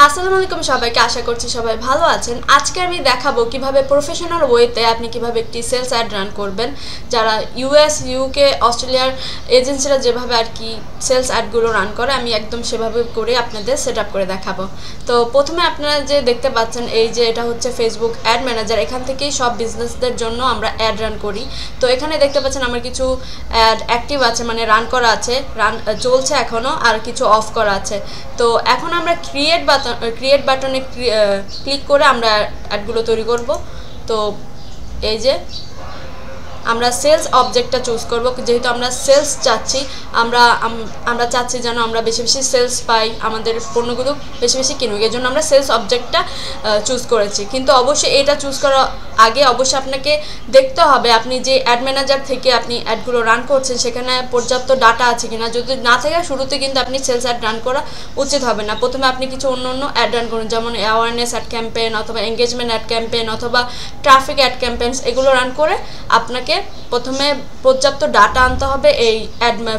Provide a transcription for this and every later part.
আসসালামু আলাইকুম সবাইকে, আশা করছি সবাই ভালো আছেন। আজকে আমি দেখাবো কিভাবে প্রফেশনাল ওয়েতে আপনি কিভাবে একটি সেলস অ্যাড রান করবেন। যারা ইউএস, ইউকে, অস্ট্রেলিয়ার এজেন্সিরা যেভাবে আর কি সেলস অ্যাডগুলো রান করে, আমি একদম সেভাবে করে আপনাদের সেট আপ করে দেখাবো। তো প্রথমে আপনারা যে দেখতে পাচ্ছেন, এই যে এটা হচ্ছে ফেসবুক অ্যাড ম্যানেজার। এখান থেকেই সব বিজনেসদের জন্য আমরা অ্যাড রান করি। তো এখানে দেখতে পাচ্ছেন আমার কিছু অ্যাড অ্যাক্টিভ আছে, মানে রান করা আছে, রান চলছে এখনও, আর কিছু অফ করা আছে। তো এখন আমরা ক্রিয়েট বাটনে ক্লিক করে আমরা অ্যাডগুলো তৈরি করব। তো এই যে আমরা সেলস অবজেক্টটা চুজ করব, যেহেতু আমরা সেলস চাচ্ছি। আমরা চাচ্ছি যেন আমরা বেশি বেশি সেলস পাই, আমাদের পণ্যগুলো বেশি বেশি কিনুক, এই জন্য আমরা সেলস অবজেক্টটা চুজ করেছি। কিন্তু অবশ্যই এটা চুজ করার আগে অবশ্যই আপনাকে দেখতে হবে আপনি যে অ্যাড ম্যানেজার থেকে আপনি অ্যাডগুলো রান করছেন সেখানে পর্যাপ্ত ডাটা আছে কিনা। যদি না থাকে শুরুতে কিন্তু আপনি সেলস অ্যাড রান করা উচিত হবে না। প্রথমে আপনি কিছু অন্য অ্যাড রান করুন, যেমন অ্যাওয়ারনেস অ্যাড ক্যাম্পেইন অথবা এঙ্গেজমেন্ট অ্যাড ক্যাম্পেইন অথবা ট্রাফিক অ্যাড ক্যাম্পেইনস, এগুলো রান করে আপনাকে প্রথমে পর্যাপ্ত ডাটা আনতে হবে এই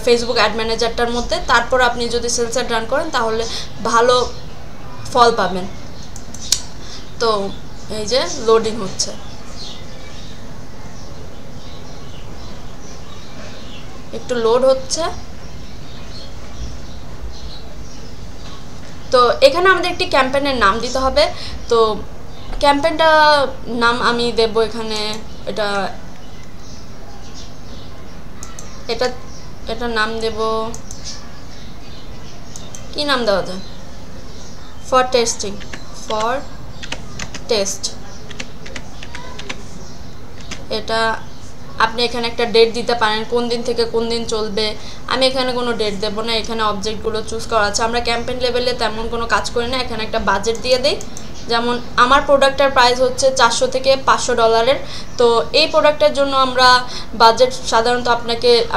ফেসবুক অ্যাড ম্যানেজারটার মধ্যে। তারপর আপনি যদি সেলস অ্যাড রান করেন তাহলে ভালো ফল পাবেন। তো এই যে লোডিং হচ্ছে, একটু লোড হচ্ছে। তো এখানে আমাদের একটি ক্যাম্পেইনের নাম দিতে হবে। তো ক্যাম্পেইনটা নাম আমি দেব এখানে, এটা নাম দেব, কি নাম দেওয়া যায়, ফর টেস্ট। এটা আপনি এখানে একটা ডেট দিতে পারেন, কোন দিন থেকে কোন দিন চলবে। আমি এখানে কোনো ডেট দেবো না, এখানে অবজেক্টগুলো চুজ করা আছে। আমরা ক্যাম্পেইন লেভেলে তেমন কোনো কাজ করি না, এখানে একটা বাজেট দিয়ে দিই। যেমন আমার প্রোডাক্টের প্রাইস হচ্ছে $400 থেকে $500। তো এই প্রোডাক্টের জন্য আমরা বাজেট সাধারণত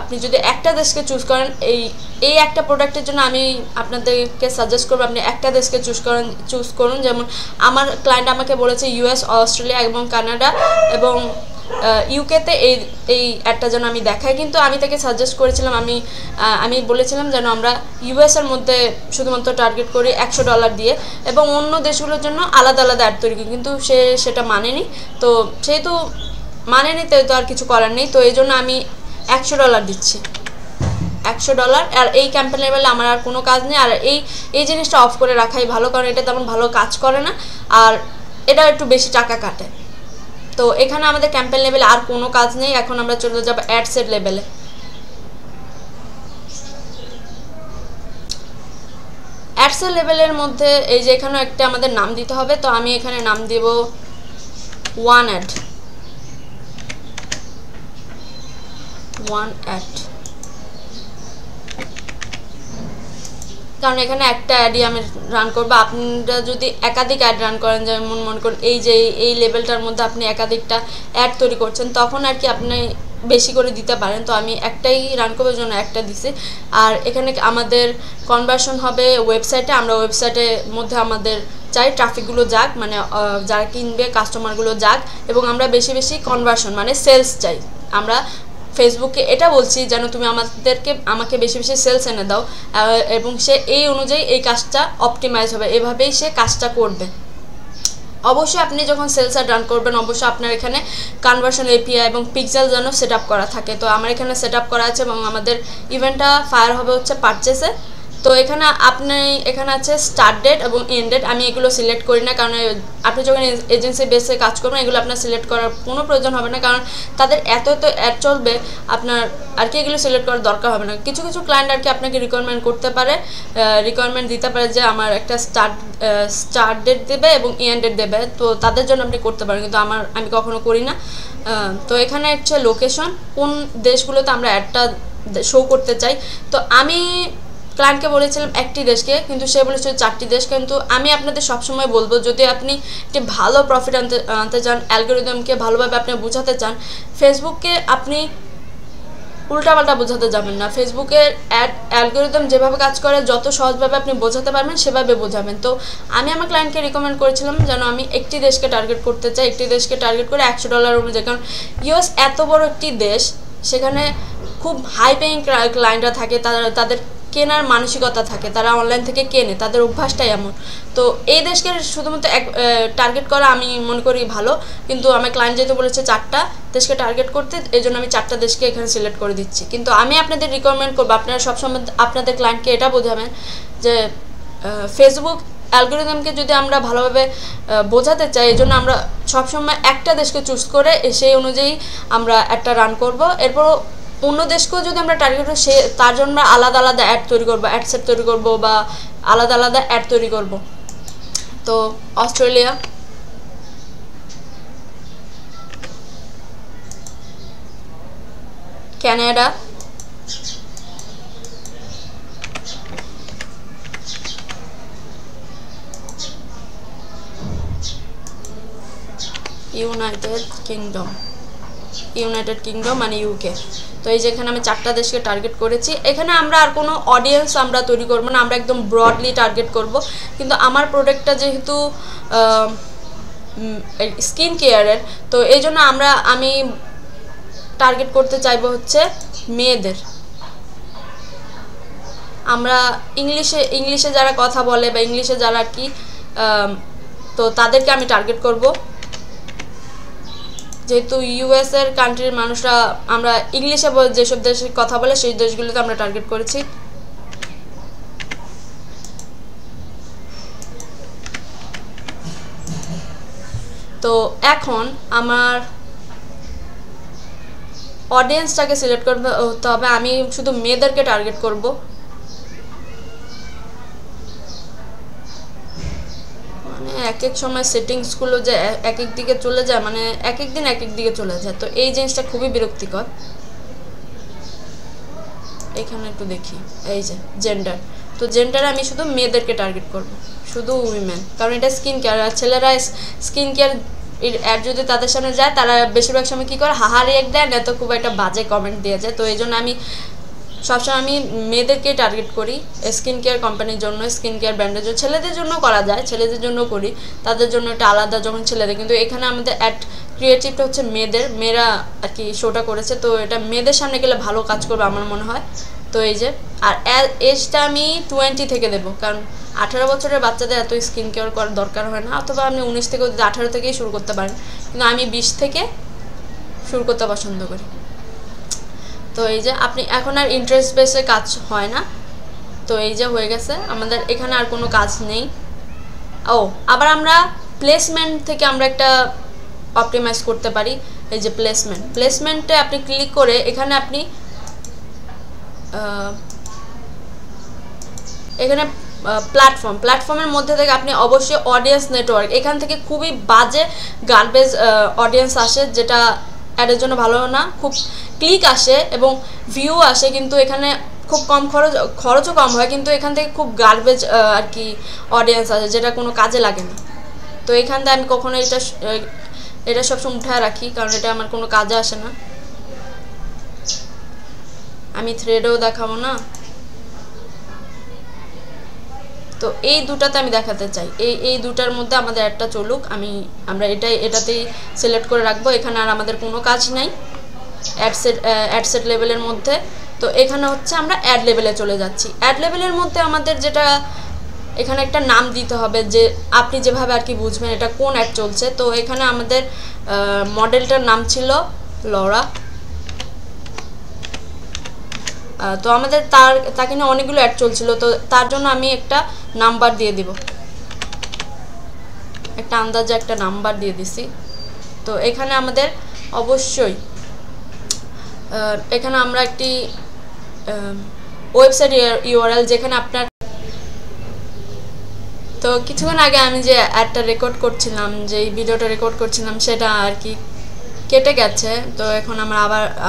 আপনি যদি একটা দেশকে চুজ করেন, এই একটা প্রোডাক্টের জন্য আমি আপনাদেরকে সাজেস্ট করবো আপনি একটা দেশকে চুজ করুন। যেমন আমার ক্লায়েন্ট আমাকে বলেছে ইউএস, অস্ট্রেলিয়া এবং কানাডা এবং ইউকেতে এই অ্যাডটা যেন আমি দেখাই। কিন্তু আমি তাকে সাজেস্ট করেছিলাম, আমি বলেছিলাম যেন আমরা ইউএসের মধ্যে শুধুমাত্র টার্গেট করি $100 দিয়ে, এবং অন্য দেশগুলোর জন্য আলাদা আলাদা অ্যাড তৈরি করি। কিন্তু সেটা মানেনি। তো সেহেতু মানেনি, তো আর কিছু করার নেই। তো এই জন্য আমি $100 দিচ্ছি, $100। আর এই ক্যাম্পেইন লেভেলে আমার আর কোনো কাজ নেই। আর এই জিনিসটা অফ করে রাখাই ভালো, কারণ এটা তেমন ভালো কাজ করে না আর এটা একটু বেশি টাকা কাটে। তো এখানে আমাদের ক্যাম্পেইন লেভেলে আর কোনো কাজ নেই। এখন আমরা চলে যাব অ্যাড সেট লেভেলে। অ্যাড সেট লেভেলের মধ্যে এই যে এখানে একটা আমাদের নাম দিতে হবে। তো আমি এখানে নাম দেব ওয়ান অ্যাড, কারণ এখানে একটা অ্যাডই আমি রান করবো। আপনারা যদি একাধিক অ্যাড রান করেন, যেমন মনে করুন এই লেভেলটার মধ্যে আপনি একাধিকটা অ্যাড তৈরি করছেন, তখন আর কি আপনি বেশি করে দিতে পারেন। তো আমি একটাই রান করবার জন্য একটা দিছি। আর এখানে আমাদের কনভার্সন হবে ওয়েবসাইটে। আমরা ওয়েবসাইটের মধ্যে আমাদের চাই ট্রাফিকগুলো যাক, মানে যারা কিনবে কাস্টমারগুলো যাক, এবং আমরা বেশি বেশি কনভার্সন মানে সেলস চাই। আমরা ফেসবুকে এটা বলছি যেন তুমি আমাকে বেশি বেশি সেলস এনে দাও, এবং সে এই অনুযায়ী এই কাজটা অপটিমাইজ হবে, এভাবেই সে কাজটা করবে। অবশ্যই আপনি যখন সেলস অ্যাড রান করবেন অবশ্যই আপনার এখানে কনভার্সন এপিআই এবং পিক্সেল যেন সেট আপ করা থাকে। তো আমার এখানে সেট আপ করা আছে এবং আমাদের ইভেন্টটা ফায়ার হবে হচ্ছে পারচেসে। তো এখানে আছে স্টার্ট ডেট এবং এন্ড ডেট। আমি এগুলো সিলেক্ট করি না, কারণ আপনি যখন এজেন্সি বেসে কাজ করবেন এগুলো আপনার সিলেক্ট করার কোনো প্রয়োজন হবে না, কারণ তাদের এত অ্যাড চলবে, আপনার আর কি এগুলো সিলেক্ট করার দরকার হবে না। কিছু ক্লায়েন্ট আর কি আপনাকে রিকোয়ারমেন্ট দিতে পারে যে আমার একটা স্টার্ট ডেট দেবে এবং এন্ড ডেট দেবে, তো তাদের জন্য আপনি করতে পারেন, কিন্তু আমি কখনো করি না। তো এখানে হচ্ছে লোকেশন, কোন দেশগুলোতে আমরা অ্যাডটা শো করতে চাই। তো আমি ক্লায়েন্টকে বলেছিলাম একটি দেশকে, কিন্তু সে বলেছিল 4টি দেশ। কিন্তু আমি আপনাদের সবসময় বলবো, যদি আপনি একটি ভালো প্রফিট আনতে চান, অ্যালগোরিদমকে ভালোভাবে আপনি বোঝাতে চান, ফেসবুককে আপনি উল্টাপাল্টা বোঝাতে যাবেন না। ফেসবুকের অ্যালগোরিদম যেভাবে কাজ করে যত সহজভাবে আপনি বোঝাতে পারবেন সেভাবে বোঝাবেন। তো আমি আমার ক্লায়েন্টকে রিকমেন্ড করেছিলাম যেন আমি একটি দেশকে টার্গেট করতে চাই, একটি দেশকে টার্গেট করে $100 অনুযায়ী, কারণ ইউএস এত বড় একটি দেশ, সেখানে খুব হাই পেইং ক্লায়েন্টরা থাকে, তাদের কেনার মানসিকতা থাকে, তারা অনলাইন থেকে কেনে, তাদের অভ্যাসটাই এমন। তো এই দেশকে শুধুমাত্র টার্গেট করা আমি মনে করি ভালো, কিন্তু আমার ক্লায়েন্ট যেহেতু বলেছে 4টা দেশকে টার্গেট করতে, এই জন্য আমি 4টা দেশকে এখানে সিলেক্ট করে দিচ্ছি। কিন্তু আমি আপনাদের রিকমেন্ড করবো, আপনারা সবসময় আপনাদের ক্লায়েন্টকে এটা বোঝাবেন যে ফেসবুক অ্যালগোরিদমকে যদি আমরা ভালোভাবে বোঝাতে চাই, এই জন্য আমরা সবসময় একটা দেশকে চুজ করে সেই অনুযায়ী আমরা একটা রান করব। এরপর অন্য দেশকেও যদি আমরা টার্গেট করি, সে তার জন্য আলাদা আলাদা অ্যাড তৈরি করবো, অ্যাড সেট তৈরি করবো, বা আলাদা আলাদা অ্যাড তৈরি করব। তো অস্ট্রেলিয়া, কানাডা, ইউনাইটেড কিংডম মানে ইউকে। তো এই যে এখানে আমি 4টা দেশকে টার্গেট করেছি। এখানে আমরা আর কোনো অডিয়েন্স আমরা তৈরি করব না, আমরা একদম ব্রডলি টার্গেট করব। কিন্তু আমার প্রোডাক্টটা যেহেতু স্কিন কেয়ারের, তো এই জন্য আমি টার্গেট করতে চাইবো হচ্ছে মেয়েদের। আমরা ইংলিশে যারা কথা বলে বা ইংলিশে যারা আর কি, তো তাদেরকে আমি টার্গেট করব। যেহেতু ইউএস এর কান্ট্রির মানুষরা, আমরা ইংলিশে যেসব দেশে কথা বলে সেই দেশগুলোতে আমরা টার্গেট করেছি। তো এখন আমার অডিয়েন্সটাকে সিলেক্ট করতে হবে, আমি শুধু মেয়েদেরকে টার্গেট করব। মানে এক এক সময় সেটিংসগুলো যে এক এক দিকে চলে যায়, মানে এক এক দিন এক এক দিকে চলে যায়, তো এই জিনিসটা খুবই বিরক্তিকর। এখানে একটু দেখি, এই যে জেন্ডার, তো জেন্ডারে আমি শুধু মেয়েদেরকে টার্গেট করব, শুধু উইমেন, কারণ এটা স্কিন কেয়ার। আর ছেলেরা স্কিন কেয়ার অ্যাড যদি তাদের সামনে যায়, তারা বেশিরভাগ সময় কী করে, হাহা রিয়েক্ট দেয়, না তো খুব একটা বাজে কমেন্ট দিয়ে যায়। তো এই জন্য আমি সবসময় মেয়েদেরকেই টার্গেট করি স্কিন কেয়ার কোম্পানির জন্য, স্কিন কেয়ার ব্র্যান্ডের জন্য। ছেলেদের জন্য করা যায়, ছেলেদের জন্য করি, তাদের জন্য একটা আলাদা যখন ছেলেদের। কিন্তু এখানে আমাদের অ্যাড ক্রিয়েটিভটা হচ্ছে মেয়েরা আর কি শোটা করেছে, তো এটা মেয়েদের সামনে গেলে ভালো কাজ করবে আমার মনে হয়। তো এই যে, আর এজটা আমি 20 থেকে দেবো, কারণ 18 বছরের বাচ্চাদের এত স্কিন কেয়ার করার দরকার হয় না, অথবা আপনি 19 থেকে 18 থেকেই শুরু করতে পারেন, কিন্তু আমি 20 থেকে শুরু করতে পছন্দ করি। তো এই যে আপনি এখন আর ইন্টারেস্ট বেসে কাজ হয় না, তো এই যে হয়ে গেছে আমাদের, এখানে আর কোনো কাজ নেই। আবার আমরা প্লেসমেন্ট থেকে আমরা একটা অপটিমাইজ করতে পারি। এই যে প্লেসমেন্টে আপনি ক্লিক করে এখানে আপনি এখানে প্ল্যাটফর্মের মধ্যে থেকে আপনি অবশ্যই অডিয়েন্স নেটওয়ার্ক, এখান থেকে খুবই বাজে গার্বেজ অডিয়েন্স আসে, যেটা অ্যাডের জন্য ভালো না। খুব ক্লিক আসে এবং ভিউ আসে, কিন্তু এখানে খুব কম খরচও কম হয়, কিন্তু এখান থেকে খুব গার্বেজ আর কি অডিয়েন্স আসে, যেটা কোনো কাজে লাগে না। তো এখান থেকে আমি কখনো এটা সবসময় উঠায় রাখি, কারণ এটা আমার কোনো কাজে আসে না। আমি থ্রেডও দেখাবো না, তো এই দুটাতে আমি দেখাতে চাই, এই দুটার মধ্যে আমাদের একটা চলুক। আমরা এটাতেই সিলেক্ট করে রাখবো। এখানে আর আমাদের কোনো কাজ নাই অ্যাড সেট লেভেলের মধ্যে। তো এখানে হচ্ছে আমরা অ্যাড লেভেলে চলে যাচ্ছি। অ্যাড লেভেলের মধ্যে আমাদের যেটা, এখানে একটা নাম দিতে হবে, যে আপনি যেভাবে আর কি বুঝবেন এটা কোন অ্যাড চলছে। তো এখানে আমাদের মডেলটার নাম ছিল লরা। তো আমাদের তাকে নিয়ে অনেকগুলো অ্যাড চলছিল, তো তার জন্য আমি একটা নাম্বার দিয়ে দিব, একটা আন্দাজে একটা নাম্বার দিয়ে দিছি। তো এখানে আমাদের অবশ্যই এখানে আমরা একটি ওয়েবসাইট ইউআরএল, যেখানে আপনার, তো কিছুক্ষণ আগে আমি যে অ্যাডটা রেকর্ড করছিলাম, যে ভিডিওটা রেকর্ড করছিলাম, সেটা আর কি কেটে গেছে। তো এখন আমরা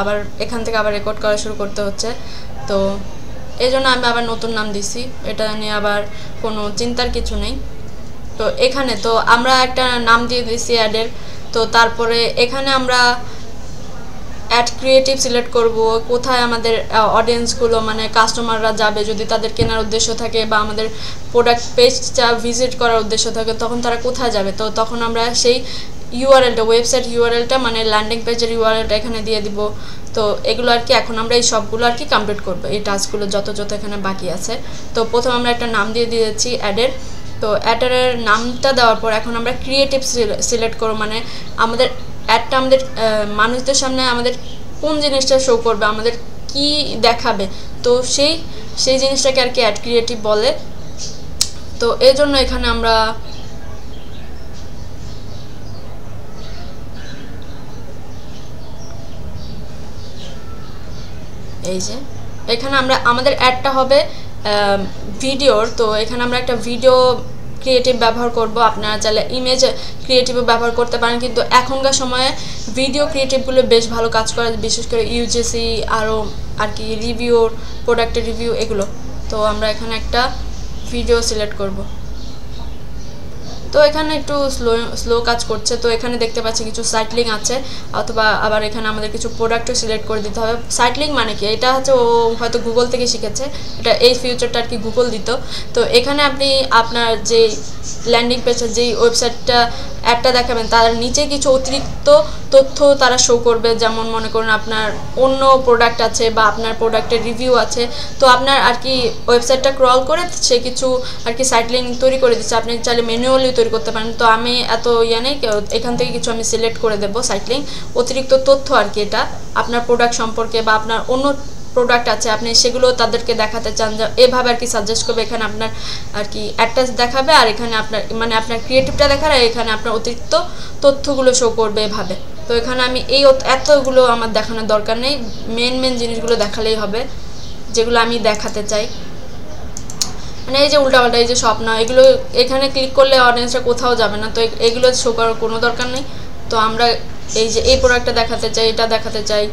আবার এখান থেকে আবার রেকর্ড করা শুরু করতে হচ্ছে। তো এই জন্য আমি আবার নতুন নাম দিছি, এটা নিয়ে আবার কোনো চিন্তার কিছু নেই। তো এখানে তো আমরা একটা নাম দিয়ে দিছি অ্যাডের। তো তারপরে এখানে আমরা অ্যাড ক্রিয়েটিভ সিলেক্ট করব, কোথায় আমাদের অডিয়েন্সগুলো মানে কাস্টমাররা যাবে, যদি তাদের কেনার উদ্দেশ্য থাকে বা আমাদের প্রোডাক্ট পেজটা ভিজিট করার উদ্দেশ্য থাকে, তখন তারা কোথায় যাবে। তো তখন আমরা সেই ইউআরএলটা, ওয়েবসাইট ইউআরএলটা মানে ল্যান্ডিং পেজের ইউআরএলটা এখানে দিয়ে দিব। তো এগুলো আর কি এখন আমরা এই সবগুলো আর কি কমপ্লিট করবো, এই টাস্কগুলো যত এখানে বাকি আছে। তো প্রথম আমরা একটা নাম দিয়ে দিয়েছি অ্যাডের। তো অ্যাডের নামটা দেওয়ার পর এখন আমরা ক্রিয়েটিভ সিলেক্ট করব, মানে আমাদের অ্যাডটা আমাদের মানুষদের সামনে আমাদের কোন জিনিসটা শো করবে, আমাদের কি দেখাবে, তো সেই জিনিসটাকে আর কি অ্যাড ক্রিয়েটিভ বলে। তো এই জন্য এখানে আমরা এই যে এখানে আমরা আমাদের অ্যাডটা হবে ভিডিওর। তো এখানে আমরা একটা ভিডিও ক্রিয়েটিভ ব্যবহার করব। আপনারা চাইলে ইমেজ ক্রিয়েটিভও ব্যবহার করতে পারেন, কিন্তু এখনকার সময়ে ভিডিও ক্রিয়েটিভগুলো বেশ ভালো কাজ করে, বিশেষ করে ইউজিসি আরও আর কি রিভিউ, প্রোডাক্টের রিভিউ এগুলো। তো আমরা এখানে একটা ভিডিও সিলেক্ট করব। তো এখানে একটু স্লো কাজ করছে। তো এখানে দেখতে পাচ্ছি কিছু সাইট লিঙ্ক আছে, অথবা আবার এখানে আমাদের কিছু প্রোডাক্টও সিলেক্ট করে দিতে হবে। সাইট লিঙ্ক মানে কি, এটা হচ্ছে ও হয়তো গুগল থেকে শিখেছে, এটা এই ফিউচারটা আর কি গুগল দিত। তো এখানে আপনি আপনার যে ল্যান্ডিং পেজের যেই ওয়েবসাইটটা অ্যাডটা দেখাবেন তার নিচে কিছু অতিরিক্ত তথ্য তারা শো করবে, যেমন মনে করুন আপনার অন্য প্রোডাক্ট আছে বা আপনার প্রোডাক্টের রিভিউ আছে। তো আপনার আর কি ওয়েবসাইটটা ক্রল করে সে কিছু আর কি সাইট লিঙ্ক তৈরি করে দিচ্ছে, আপনি চাইলে ম্যানুয়ালি তৈরি করতে পারেন। তো আমি এত নেই, এখান থেকে কিছু আমি সিলেক্ট করে দেবো সাইট লিঙ্ক, অতিরিক্ত তথ্য আর কি, এটা আপনার প্রোডাক্ট সম্পর্কে বা আপনার অন্য প্রোডাক্ট আছে আপনি সেগুলো তাদেরকে দেখাতে চান, এভাবে আর কি সাজেস্ট করবে। এখানে আপনার আর কি অ্যাডটা দেখাবে, আর এখানে আপনার মানে আপনার ক্রিয়েটিভটা দেখার, আর এখানে আপনার অতিরিক্ত তথ্যগুলো শো করবে এভাবে। তো এখানে আমি এই এতগুলো আমার দেখানোর দরকার নেই, মেন জিনিসগুলো দেখালেই হবে যেগুলো আমি দেখাতে চাই। মানে এই যে উল্টাপাল্টা এই যে স্বপ্ন, এগুলো এখানে ক্লিক করলে অডিয়েন্সটা কোথাও যাবে না, তো এগুলো শো করার কোনো দরকার নেই। তো আমরা এই যে এই প্রোডাক্টটা দেখাতে চাই, এটা দেখাতে চাই,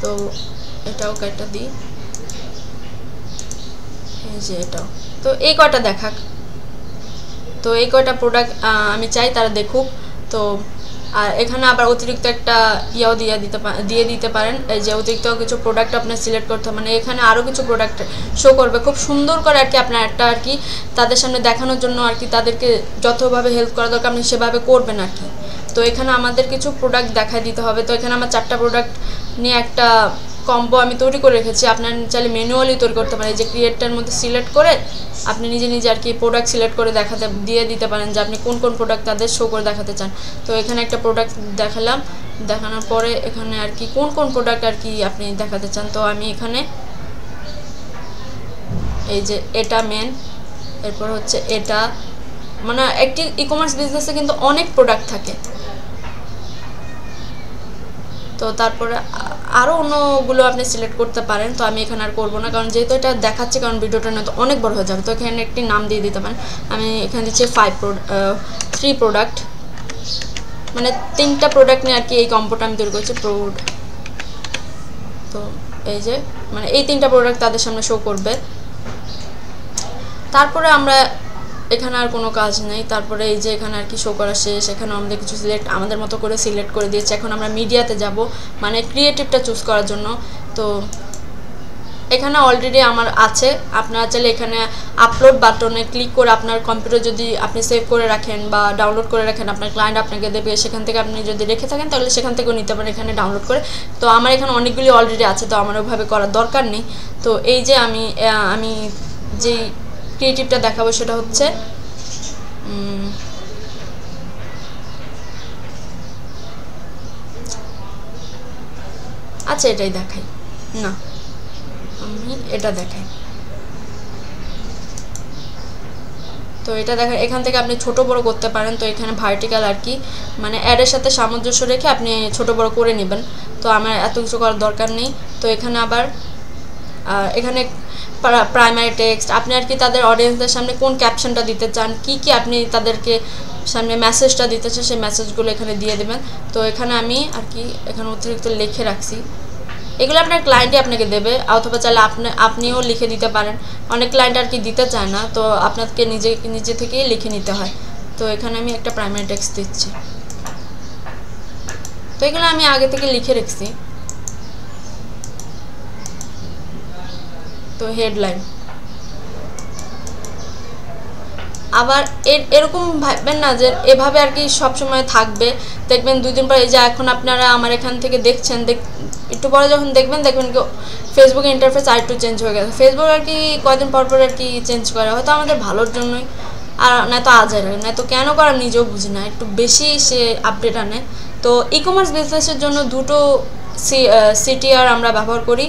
তো এটাও কয়টা দিই, এই যে এটাও। তো এই কয়টা দেখাক, তো এই কয়টা প্রোডাক্ট আমি চাই তারা দেখুক। তো আর এখানে আবার অতিরিক্ত একটা ইয়াও দিয়ে দিতে পারেন, এই যে অতিরিক্ত কিছু প্রোডাক্ট আপনার সিলেক্ট করতে হবে, মানে এখানে আরও কিছু প্রোডাক্ট শো করবে খুব সুন্দর করে আর কি। আপনার একটা আর কি তাদের সামনে দেখানোর জন্য আর কি তাদেরকে যতভাবে হেল্প করা দরকার আপনি সেভাবে করবেন আর কি। তো এখানে আমাদের কিছু প্রোডাক্ট দেখায় দিতে হবে। তো এখানে আমার 4টা প্রোডাক্ট নিয়ে একটা কম্বো আমি তৈরি করে রেখেছি, আপনার চাইলে ম্যানুয়ালি তৈরি করতে পারেন। এই যে ক্রিয়েটটার মধ্যে সিলেক্ট করে আপনি নিজে আর কি প্রোডাক্ট সিলেক্ট করে দিয়ে দিতে পারেন যে আপনি কোন প্রোডাক্ট তাদের শো করে দেখাতে চান। তো এখানে একটা প্রোডাক্ট দেখালাম, দেখানোর পরে এখানে আর কি কোন প্রোডাক্ট আর কি আপনি দেখাতে চান। তো আমি এখানে এই যে এটা মেন, এরপর হচ্ছে এটা, মানে একটি ই কমার্স বিজনেসে কিন্তু অনেক প্রোডাক্ট থাকে। তো তারপরে আরও অন্যগুলো আপনি সিলেক্ট করতে পারেন। তো আমি এখানে আর করবো না, কারণ যেহেতু এটা দেখাচ্ছে, কারণ ভিডিওটা নয়তো অনেক বড় হয়ে যাবে। তো এখানে একটি নাম দিয়ে দিতে পারেন, আমি এখানে দিচ্ছি 3 প্রোডাক্ট, মানে 3টা প্রোডাক্ট নিয়ে আর কি এই কম্বোটা আমি তৈরি করছি তো এই যে মানে এই 3টা প্রোডাক্ট তাদের সামনে শো করবে। তারপরে আমরা এখানে আর কোনো কাজ নেই। তারপরে এই যে এখানে আর কি শো করা শেষ, এখানে আমাদের কিছু আমাদের মতো করে সিলেক্ট করে দিয়েছে। এখন আমরা মিডিয়াতে যাব, মানে ক্রিয়েটিভটা চুজ করার জন্য। তো এখানে অলরেডি আমার আছে, আপনারা চাইলে এখানে আপলোড বাটনে ক্লিক করে আপনার কম্পিউটার যদি আপনি সেভ করে রাখেন বা ডাউনলোড করে রাখেন, আপনার ক্লায়েন্ট আপনাকে দেবে, সেখান থেকে আপনি যদি রেখে থাকেন তাহলে সেখান থেকেও নিতে পারেন এখানে ডাউনলোড করে। তো আমার এখানে অনেকগুলি অলরেডি আছে, তো আমার ওইভাবে করার দরকার নেই। তো এই যে আমি যেই ক্রিয়েটিভটা দেখাবো সেটা হচ্ছে আচ্ছা এটাই দেখাই না, আমি এটা দেখাই। তো এটা দেখেন এখান থেকে আপনি ছোট বড় করতে পারেন। তো এখানে ভার্টিক্যাল আর কি মানে অ্যাডের সাথে সামঞ্জস্য রেখে আপনি ছোট বড় করে নেবেন। তো আমার এত কিছু করার দরকার নেই। তো এখানে আবার এখানে প্রাইমারি টেক্সট, আপনি আর কি তাদের অডিয়েন্সদের সামনে কোন ক্যাপশনটা দিতে চান, কি আপনি তাদেরকে সামনে মেসেজটা দিতে চান, সেই মেসেজগুলো এখানে দিয়ে দেবেন। তো এখানে আমি আর কি এখানে অতিরিক্ত লিখে রাখছি, এগুলো আপনার ক্লায়েন্টই আপনাকে দেবে, অথবা চাইলে আপনিও লিখে দিতে পারেন। অনেক ক্লায়েন্ট আর কি দিতে চায় না, তো আপনাকে নিজে থেকেই লিখে নিতে হয়। তো এখানে আমি একটা প্রাইমারি টেক্সট দিচ্ছি। তো এগুলো আমি আগে থেকে লিখে রেখেছি। তো হেডলাইন, আবার এরকম ভাববেন না যে এভাবে আর কি সবসময় থাকবে। দেখবেন 2 দিন পর, এই যে এখন আপনারা আমার এখান থেকে দেখছেন, একটু পরে যখন দেখবেন কি ফেসবুক ইন্টারফেস আর একটু চেঞ্জ হয়ে গেছে। ফেসবুক আর কি কয়েকদিন পর আর কি চেঞ্জ করে, হয়তো আমাদের ভালোর জন্যই, আর নয়তো আজের, নয়তো কেন করে আমি নিজেও বুঝি না, একটু বেশি সে আপডেট আনে। তো ই কমার্স বিজনেসের জন্য দুটো সিটিআর আমরা ব্যবহার করি,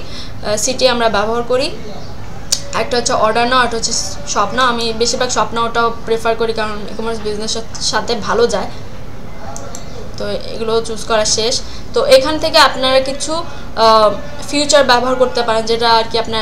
সিটি আমরা ব্যবহার করি। একটা হচ্ছে অর্ডার নাও, একটা হচ্ছে শপ নাও। আমি বেশিরভাগ শপ নাওটাও প্রেফার করি, কারণ ই কমার্স বিজনেসের সাথে ভালো যায়। তো এগুলো চুজ করা শেষ। তো এখান থেকে আপনারা কিছু ফিউচার ব্যবহার করতে পারেন, যেটা আর কি আপনার